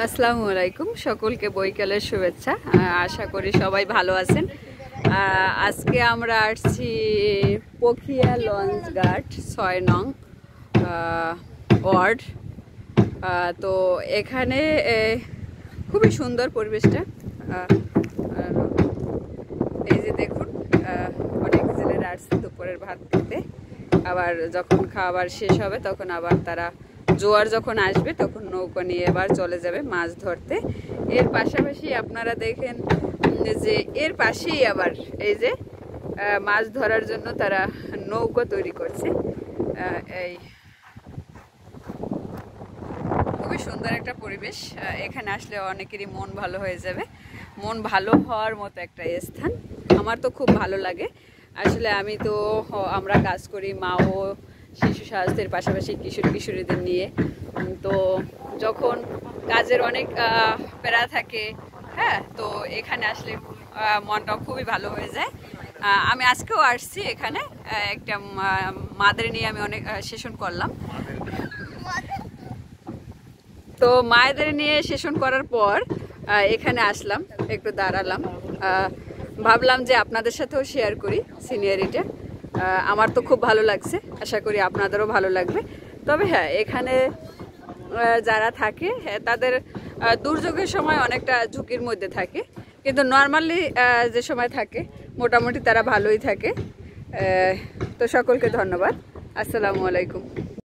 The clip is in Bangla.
আসসালামু আলাইকুম, সকলকে বৈকালের শুভেচ্ছা। আশা করি সবাই ভালো আছেন। আজকে আমরা আসছি পখিয়া লঞ্চ ঘাট 6 নং ওয়ার্ড। তো এখানে খুবই সুন্দর পরিবেশটা। আর এই যে দেখুন, অনেক জেলেরা আসছে দুপুরের ভাত খেতে। আবার যখন খাবার শেষ হবে তখন আবার তারা জোয়ার যখন আসবে তখন নৌকা নিয়ে এবার চলে যাবে মাছ ধরতে। এর পাশাপাশি আপনারা দেখেন যে এর পাশেই আবার এই যে মাছ ধরার জন্য তারা নৌকা তৈরি করছে। এই খুবই সুন্দর একটা পরিবেশ। এখানে আসলে অনেকেরই মন ভালো হয়ে যাবে। মন ভালো হওয়ার মতো একটা স্থান। আমার তো খুব ভালো লাগে। আসলে আমরা কাজ করি মা ও শিশু স্বাস্থ্যের পাশাপাশি কিশোরীদের নিয়ে। তো যখন কাজের অনেক প্যারা থাকে, হ্যাঁ, তো এখানে আসলে মনটা খুবই ভালো হয়ে যায়। আমি আজকেও আসছি এখানে, একটা মাদের নিয়ে আমি অনেক সেশন করলাম। তো মায়েদের নিয়ে সেশন করার পর এখানে আসলাম, একটু দাঁড়ালাম, ভাবলাম যে আপনাদের সাথেও শেয়ার করি সিনিয়রিটা। আমার তো খুব ভালো লাগছে, আশা করি আপনাদেরও ভালো লাগবে। তবে হ্যাঁ, এখানে যারা থাকে তাদের দুর্যোগের সময় অনেকটা ঝুঁকির মধ্যে থাকে, কিন্তু নর্মালি যে সময় থাকে মোটামুটি তারা ভালোই থাকে। তো সকলকে ধন্যবাদ। আসসালামু আলাইকুম।